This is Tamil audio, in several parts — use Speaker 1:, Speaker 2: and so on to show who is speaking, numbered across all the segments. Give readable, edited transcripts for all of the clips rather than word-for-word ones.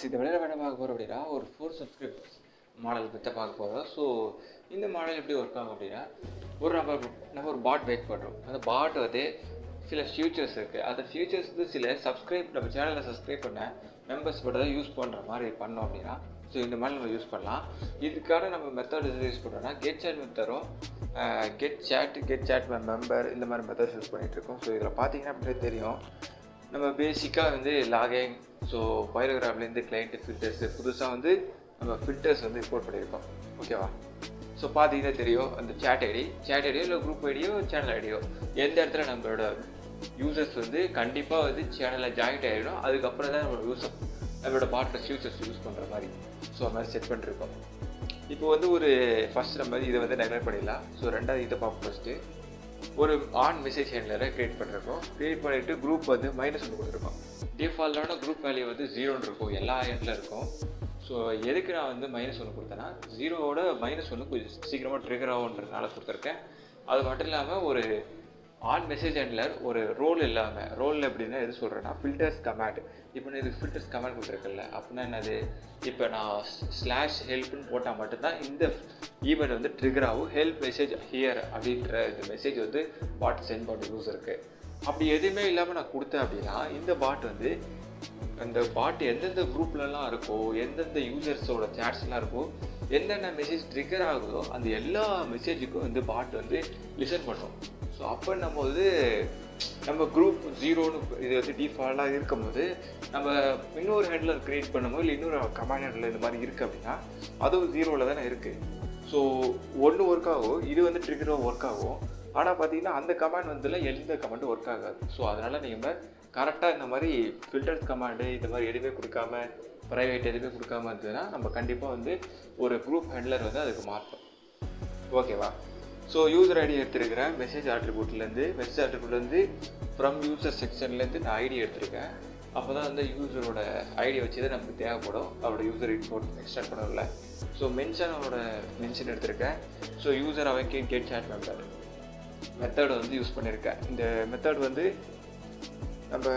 Speaker 1: இந்த விட என்ன பார்க்க போகிறோம் அப்படின்னா ஒரு 4 சப்ஸ்கிரிப்டர்ஸ் மாடல் பற்றி பார்க்க போகிறோம். ஸோ இந்த மாடல் எப்படி ஒர்க் ஆகும் அப்படின்னா நம்ம ஒரு பாட் மேக் பண்ணுறோம். அந்த பாட் வந்து சில ஃபியூச்சர்ஸ் இருக்குது. அந்த ஃபியூச்சர்ஸ் வந்து சில நம்ம சேனலில் சப்ஸ்கிரைப் பண்ண மெம்பர்ஸ் மட்டும் தான் யூஸ் பண்ணுற மாதிரி பண்ணோம் அப்படின்னா ஸோ இந்த மாதிரி நம்ம யூஸ் பண்ணலாம். இதுக்கான நம்ம மெத்தட் யூஸ் பண்ணுறோன்னா கெட் சேட் மெத்தடும் கெட் சேட் மெம்பர் இந்த மாதிரி மெத்தட்ஸ் யூஸ் பண்ணிகிட்ருக்கோம். ஸோ இதில் பார்த்தீங்கன்னா அப்படியே தெரியும், நம்ம பேசிக்காக வந்து லாகிங், ஸோ பைரோகிராஃப்லேருந்து கிளைண்ட்டு ஃபில்டர்ஸு புதுசாக வந்து நம்ம ஃபில்டர்ஸ் வந்து இம்போர்ட் பண்ணியிருக்கோம். ஓகேவா? ஸோ பார்த்தீங்கன்னா தெரியும், அந்த சேட் ஐடியோ இல்லை குரூப் ஐடியோ சேனல் ஐடியோ எந்த இடத்துல நம்மளோட யூசர்ஸ் வந்து கண்டிப்பாக வந்து சேனலில் ஜாயின்ட் ஆகிடும். அதுக்கப்புறம் தான் நம்மளோட பாட்டில் ஃபியூச்சர்ஸ் யூஸ் பண்ணுற மாதிரி ஸோ அது மாதிரி செட் பண்ணிருக்கோம். இப்போ வந்து ஒரு ஃபஸ்ட் நம்ம இதை வந்து நெக்லெக்ட் பண்ணிடலாம். ஸோ ரெண்டாவது இதை பார்ப்போம். ஃபஸ்ட்டு ஒரு ஆன் மெசேஜ் ஹேண்ட்லரை க்ரியேட் பண்ணிவிட்டு குரூப் வந்து -1 கொடுத்துருக்கோம். டிஃபால்ட்டான குரூப் வேல்யூ வந்து 0 இருக்கும், எல்லா ஹேண்டில் இருக்கும். ஸோ எதுக்கு நான் வந்து -1 கொடுத்தேன்னா 0வோட -1 கொஞ்சம் சீக்கிரமாக ட்ரிகர் ஆகுன்றதுனால கொடுத்துருக்கேன். அது மட்டும் இல்லாமல் ஒரு ஆன் மெசேஜ் ஹேண்ட்லர் ஒரு ரோல் இல்லாமல், ரோல் எப்படின்னா எது சொல்கிறேன்னா ஃபில்டர்ஸ் கமாண்ட். இப்போ நான் இது ஃபில்டர்ஸ் கமாண்ட் கொடுத்துருக்கல, அப்படின்னா என்னது, இப்போ நான் /ஹெல்ப்னு போட்டால் மட்டும்தான் இந்த ஈவெண்ட் வந்து ட்ரிகர் ஆகும். ஹெல்ப் மெசேஜ் ஹியர் அப்படின்ற இந்த மெசேஜ் வந்து பாட் சென்ட் பண்ண யூஸருக்கு. அப்படி எதுவுமே இல்லாமல் நான் கொடுத்தேன் அப்படின்னா இந்த பாட் வந்து அந்த பாட் எந்தெந்த குரூப்லலாம் இருக்கோ, எந்தெந்த யூசர்ஸோட சேட்ஸ்லாம் இருக்கோ, என்னென்ன மெசேஜ் ட்ரிகர் ஆகுதோ அந்த எல்லா மெசேஜுக்கும் வந்து பாட் வந்து லிசன் பண்ணும். ஸோ அப்போ நம்ம வந்து நம்ம குரூப் 0ன்னு இது வந்து டிஃபால்ட்டாக இருக்கும்போது நம்ம இன்னொரு ஹேண்ட்லர் க்ரியேட் பண்ணும்போது இல்லை இன்னொரு கமாண்ட் ஹேண்ட்லர் இந்த மாதிரி இருக்குது அப்படின்னா அதுவும் 0வில் தானே இருக்குது. ஸோ ஒன்று ஒர்க் ஆகும், இது வந்து ட்ரிகராக ஒர்க் ஆகும். ஆனால் பார்த்தீங்கன்னா அந்த கமாண்ட் வந்து எந்த கமாண்டும் ஒர்க் ஆகாது. ஸோ அதனால் நீங்கள் கரெக்டாக இந்த மாதிரி ஃபில்டர்ஸ் கமாண்டு இந்த மாதிரி எதுவுமே கொடுக்காம, ப்ரைவேட் எதுவுமே கொடுக்காம இருந்ததுன்னா நம்ம கண்டிப்பாக வந்து ஒரு குரூப் ஹேண்ட்லர் வந்து அதுக்கு மாற்றோம். ஓகேவா? ஸோ யூசர் ஐடி எடுத்துருக்கிறேன். மெசேஜ் ஆட்ரிபியூட்லேருந்து ஃப்ரம் யூசர் செக்ஷன்லேருந்து நான் ஐடி எடுத்திருக்கேன். அப்போ தான் வந்து யூசரோட ஐடி வச்சு தான் நமக்கு தேவைப்படும் அவரோட யூசர் இன்போர்ட் எக்ஸ்டெண்ட் பண்ணல. ஸோ மென்ஷன் எடுத்திருக்கேன். ஸோ யூசர் அவன் கெட் சேட் மெத்தட் வந்து யூஸ் பண்ணியிருக்கேன். இந்த மெத்தட் வந்து நம்ம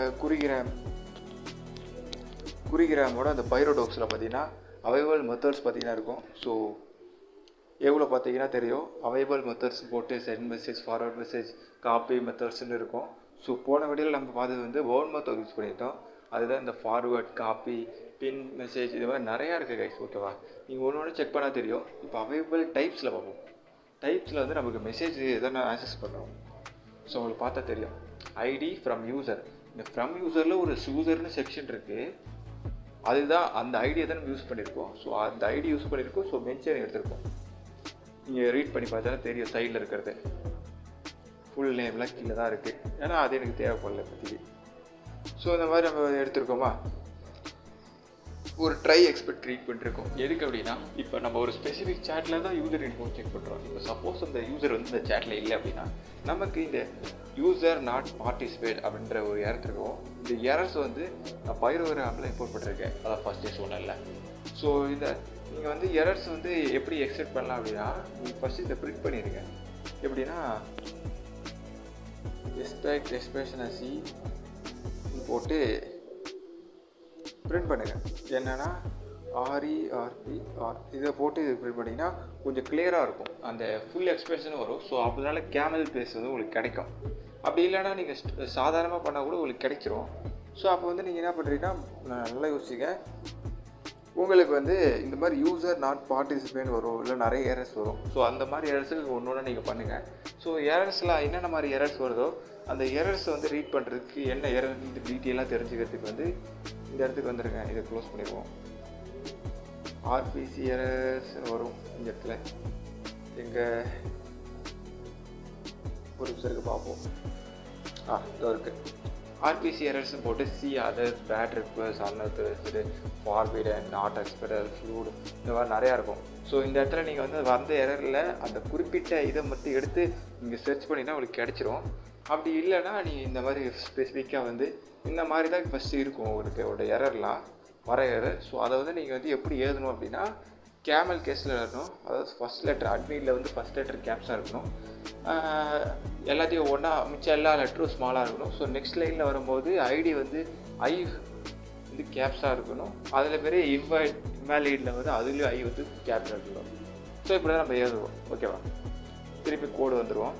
Speaker 1: குறிகிராமோட அந்த பைரோடாக்ஸில் பார்த்தீங்கன்னா அவைலபிள் மெத்தட்ஸ் பார்த்தீங்கன்னா இருக்கும். ஸோ எவ்வளோ பார்த்தீங்கன்னா தெரியும், அவைலபிள் மெத்தட்ஸ் போட்டு send message, forward message, copy மெத்தட்ஸ்ன்னு இருக்கும். ஸோ போன வீடியோவில் நம்ம பார்த்தது வந்து ஓன் மெத்தட் யூஸ் பண்ணியிருந்தோம். அதுதான் இந்த ஃபார்வர்ட், காப்பி, பின் மெசேஜ், இது மாதிரி நிறையா இருக்குது கைஸ். ஓகேவா? நீங்கள் ஒன்று செக் பண்ணால் தெரியும். இப்போ அவைலபிள் டைப்ஸில் பார்ப்போம். டைப்ஸில் வந்து நமக்கு மெசேஜ் எதனா ஆக்சஸ் பண்ணுறோம். ஸோ உங்களுக்கு பார்த்தா தெரியும், ஐடி ஃப்ரம் யூசர். இந்த ஃப்ரம் யூசரில் ஒரு யூசர்னு செக்ஷன் இருக்குது. அதுதான் அந்த ஐடியை தான் நம்ம யூஸ் பண்ணியிருக்கோம். ஸோ அந்த ஐடி யூஸ் பண்ணியிருக்கோம். ஸோ மென்ஷன் எடுத்திருக்கோம். நீங்கள் ரீட் பண்ணி பார்த்தா தெரியும், சைடில் இருக்கிறது ஃபுல் நேம்லாம் கீழே தான் இருக்குது. ஏன்னா அது எனக்கு தேவைப்படல பற்றிக்கு. ஸோ இந்த மாதிரி நம்ம எடுத்துருக்கோமா, ஒரு ட்ரை எக்ஸ்பெக்ட் க்ரியேட் பண்ணிருக்கோம். எதுக்கு அப்படின்னா இப்போ நம்ம ஒரு ஸ்பெசிஃபிக் சேட்டில் தான் யூசர் இன்ஃபோ செக் பண்ணுறோம். இப்போ சப்போஸ் அந்த யூசர் வந்து இந்த சேட்டில் இல்லை அப்படின்னா நமக்கு இந்த யூசர் நாட் பார்ட்டிசிபேட் அப்படின்ற ஒரு எரர் இருக்கும். இந்த எரர்ஸ் வந்து நான் பைரோகிராமில் இம்போர்ட் பண்ணிருக்கேன். அதான் ஃபஸ்ட்டே சொன்னேன்ல. ஸோ இந்த நீங்கள் வந்து எரர்ஸ் வந்து எப்படி எக்ஸ்பெக்ட் பண்ணலாம் அப்படின்னா நீங்கள் ஃபஸ்ட்டு இதை பிரிண்ட் பண்ணிடுங்க. எப்படின்னா எக்ஸ்பிரஷன் போட்டு பிரிண்ட் பண்ணுங்கள். என்னென்னா RERPR இதை போட்டு இது பிரிண்ட் பண்ணிங்கன்னா கொஞ்சம் கிளியராக இருக்கும், அந்த ஃபுல் எக்ஸ்பிரஷனும் வரும். ஸோ அதனால கேமல் பேஸ் வந்து உங்களுக்கு கிடைக்கும். அப்படி இல்லைன்னா நீங்கள் சாதாரணமாக பண்ணால் கூட உங்களுக்கு கிடைச்சிரும். ஸோ அப்போ வந்து நீங்கள் என்ன பண்ணுறீங்கன்னா நல்லா யோசிங்க. உங்களுக்கு வந்து இந்த மாதிரி யூசர் நாட் பார்ட்டிசிபேட் வரும், இல்லை நிறைய எரர்ஸ் வரும். ஸோ அந்த மாதிரி எரர்ஸுக்கு ஒன்று நீங்கள் பண்ணுங்கள். ஸோ எரர்ஸ்லாம் என்னென்ன மாதிரி எரர்ஸ் வருதோ அந்த எரர்ஸை வந்து ரீட் பண்ணுறதுக்கு என்ன எரர் டீட்டெயிலாக தெரிஞ்சுக்கிறதுக்கு வந்து இந்த இடத்துக்கு வந்துருங்க. இதை க்ளோஸ் பண்ணிடுவோம். RPC எரர்ஸ்னு வரும் இந்த இடத்துல. எங்கள் ஒரு நிமிஷத்துக்கு பார்ப்போம். இதோ இருக்குது. RPC எரர்ஸ்னு போட்டு others, bad request, unauthorised, forward, not expected, flood, இந்த மாதிரி நிறையா இருக்கும். ஸோ இந்த இடத்துல நீங்கள் வந்து வந்த எரரில் அந்த குறிப்பிட்ட இதை மட்டும் எடுத்து நீங்கள் சர்ச் பண்ணினா உங்களுக்கு கிடச்சிரும். அப்படி இல்லைன்னா நீங்கள் இந்த மாதிரி ஸ்பெசிஃபிக்காக வந்து இந்த மாதிரி தான் ஃபஸ்ட்டு இருக்கும் உங்களுக்கு எரர்லாம் வர எரர். ஸோ அதை வந்து நீங்கள் வந்து எப்படி எழுதணும் அப்படின்னா கேமல் கேஸில் எழுதணும். அதாவது ஃபஸ்ட் லெட்டர் அட்மினில் வந்து ஃபஸ்ட் லெட்டர் கேப்ஸாக இருக்கணும். எல்லாத்தையும் ஒன்றா மிச்சம் எல்லா லெட்டரும் ஸ்மாலாக இருக்கணும். ஸோ நெக்ஸ்ட் லைனில் வரும்போது ஐடி வந்து வந்து கேப்ஸாக இருக்கணும். அதில் பெரிய இன்வாலிடில் வந்து அதுலேயும் ஐ வந்து கேப்ஸாக இருக்கணும். ஸோ இப்படி தான் நம்ம எழுதுவோம். ஓகேவா? திருப்பி கோடு வந்துடுவோம்.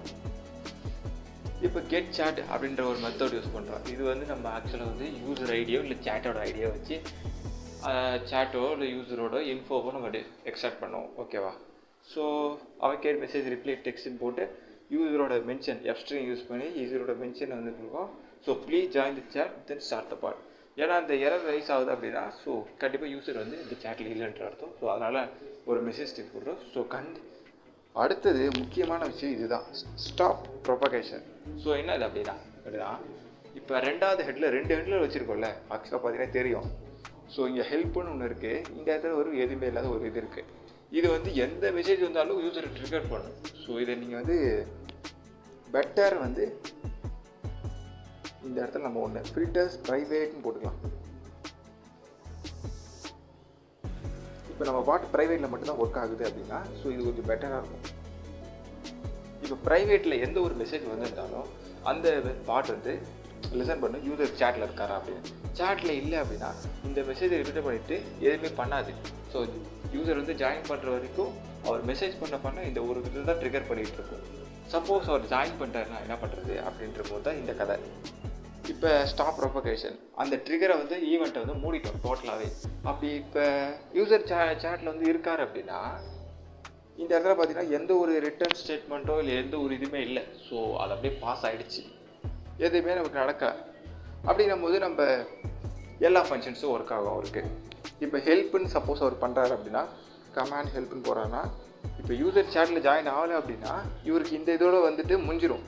Speaker 1: இப்போ கெட் சாட் அப்படின்ற ஒரு மெத்தட் யூஸ் பண்ணுறோம். இது வந்து நம்ம ஆக்சுவலாக வந்து யூசர் ஐடியோ இல்லை சேட்டோட ஐடியோ வச்சு சேட்டோ இல்லை யூசரோட இன்ஃபோவோ நம்ம எக்ஸ்ட்ராக்ட் பண்ணுவோம். ஓகேவா? ஸோ அவன் கேட் மெசேஜ் ரிப்ளை டெக்ஸ்ட்னு போட்டு யூசரோட மென்ஷன் எஃப்ஸ்ட்ரிங் யூஸ் பண்ணி யூசரோட மென்ஷன் வந்துருக்கோம். So please join the chat then start the part. ஏன்னா அந்த எரர் ரைஸ் ஆகுது அப்படின்னா ஸோ கண்டிப்பாக யூசர் வந்து இந்த சேட்டில் இல்லைன்ற அர்த்தம். ஸோ அதனால் ஒரு மெசேஜ் டிக் போடுறோம். ஸோ அடுத்தது முக்கியமான விஷயம் இதுதான், ஸ்டாப் ப்ரொபகேஷன். ஸோ என்ன இது அப்படின்னா இப்போ ரெண்டாவது ஹெட்டில் 2 ஹெட்டில் வச்சுருக்கோம்ல, ஆக்சுவலாக பார்த்தீங்கன்னா தெரியும். ஸோ இங்கே ஹெல்ப்னு ஒன்று இருக்குது, இந்த இடத்துல ஒரு எதுவுமே இல்லாத ஒரு இது இருக்குது. இது வந்து எந்த மெசேஜ் வந்தாலும் யூசரை ட்ரிகர் பண்ணும். ஸோ இதை நீங்கள் வந்து பெட்டர் வந்து இந்த இடத்துல நம்ம ஒன்று ஃபில்டர்ஸ் ப்ரைவேட்னு போட்டுக்கலாம். இப்போ நம்ம பாட்டு ப்ரைவேட்டில் மட்டும்தான் ஒர்க் ஆகுது அப்படின்னா ஸோ இது கொஞ்சம் பெட்டராக இருக்கும். இப்போ ப்ரைவேட்டில் எந்த ஒரு மெசேஜ் வந்திருந்தாலும் அந்த பாட் வந்து லிசன் பண்ணு யூசர் சேட்டில் இருக்காரா அப்படின்னு. சேட்டில் இல்லை அப்படின்னா இந்த மெசேஜை ரிப்பீட் பண்ணிவிட்டு எதுவுமே பண்ணாது. ஸோ யூசர் வந்து ஜாயின் பண்ணுற வரைக்கும் அவர் மெசேஜ் பண்ண இந்த ஒரு இதில் தான் ட்ரிகர் பண்ணிகிட்டு இருக்கும். சப்போஸ் அவர் ஜாயின் பண்ணிட்டாருன்னா என்ன பண்ணுறது அப்படின்ற போது தான் இந்த கதை. இப்போ ஸ்டாப் ப்ரொபகேஷன், அந்த ட்ரிகரை வந்து ஈவெண்ட்டை வந்து மூடிட்டோம் டோட்டலாகவே. அப்படி இப்போ யூசர் சேட்டில் வந்து இருக்கார் அப்படின்னா இந்த இடத்துல பார்த்தீங்கன்னா எந்த ஒரு ரிட்டர்ன் ஸ்டேட்மெண்ட்டோ இல்லை எந்த ஒரு இதுவுமே இல்லை. ஸோ அது அப்படியே பாஸ் ஆகிடுச்சு, எதுவுமே நமக்கு நடக்கலை. அப்படின்னும் போது நம்ம எல்லா ஃபங்க்ஷன்ஸும் ஒர்க் ஆகும் அவருக்கு. இப்போ ஹெல்ப்புன்னு சப்போஸ் அவர் பண்ணுறாரு அப்படின்னா கமாண்ட் ஹெல்ப்புன்னு போகிறாருன்னா இப்போ யூசர் சேட்டில் ஜாயின் ஆகலை அப்படின்னா இவருக்கு இந்த இதோட வந்துட்டு முடிஞ்சிடும்.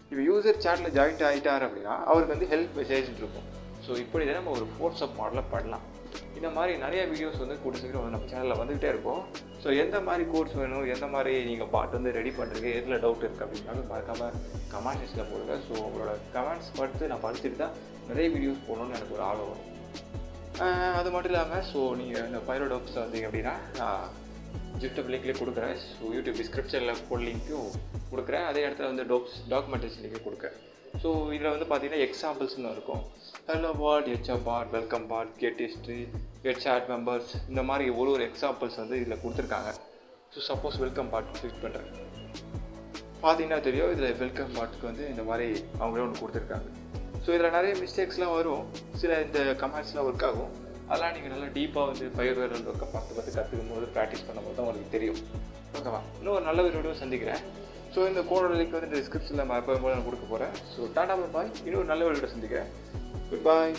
Speaker 1: இப்போ யூசர் சேட்டில் ஜாயின் ஆகிட்டார் அப்படின்னா அவருக்கு வந்து ஹெல்ப் மெசேஜ் இருக்கும். ஸோ இப்படி தான் நம்ம ஒரு ஃபோர்ஸ் அப் மாடலில் பண்ணலாம். இந்த மாதிரி நிறைய வீடியோஸ் வந்து கூட்ட சீக்கிரம் வந்து நம்ம சேனலில் வந்துகிட்டே இருக்கும். ஸோ எந்த மாதிரி கோர்ஸ் வேணும், எந்த மாதிரி நீங்கள் பாட் வந்து ரெடி பண்ணுறீங்க, எதில் டவுட் இருக்குது அப்படின்னாலும் மறக்காமல் கமெண்ட் செக்ஷனில் போடுங்க. ஸோ உங்களோட கமெண்ட்ஸ் பார்த்து நான் படிச்சுட்டு தான் நிறைய வீடியோஸ் போடணும்னு எனக்கு ஒரு ஆர்வம் வரும். அது மட்டும் இல்லாமல் ஸோ நீங்கள் இந்த பைரோடாக்ஸில் வந்தீங்க அப்படின்னா நான் ஜிப்டப் லிங்க்லேயே கொடுக்குறேன். ஸோ யூடியூப் டிஸ்கிரிப்ஷனில் ஃபுல் லிங்க்கும் கொடுக்குறேன். அதே இடத்துல வந்து டாக்குமெண்டேஷன் லிங்க்கும் கொடுக்குறேன். ஸோ இதில் வந்து பார்த்தீங்கன்னா எக்ஸாம்பிள்ஸ்னு இருக்கும். Hello bot, HR bot, welcome bot, get history, get chat members, இந்த மாதிரி ஒரு எக்ஸாம்பிள்ஸ் வந்து இதில் கொடுத்துருக்காங்க. So suppose welcome bot click பண்ணுறேன் பார்த்தீங்கன்னா தெரியும், இதில் வெல்கம் பாட்டுக்கு வந்து இந்த மாதிரி அவங்களே ஒன்று கொடுத்துருக்காங்க. ஸோ இதில் நிறைய மிஸ்டேக்ஸ்லாம் வரும், சில இந்த கமெண்ட்ஸ்லாம் ஒர்க் ஆகும். அதெல்லாம் நீங்கள் நல்லா டீப்பாக வந்து ஃபயர்வேர் ஒர்க்கை பார்த்து கற்றுக்கும் போது ப்ராக்டிஸ் பண்ணும்போது தான் உங்களுக்கு தெரியும். ஓகேவா? இன்னும் ஒரு நல்ல வீடியோ சந்திக்கிறேன். ஸோ இந்த கோடோட லிங்க் வந்து டிஸ்கிரிப்ஷனில் நான் எப்போது நான் கொடுக்க போகிறேன். ஸோ டாடா பாய், இன்னும் ஒரு நல்ல வீடியோ சந்திக்கிறேன். குட் பாய்.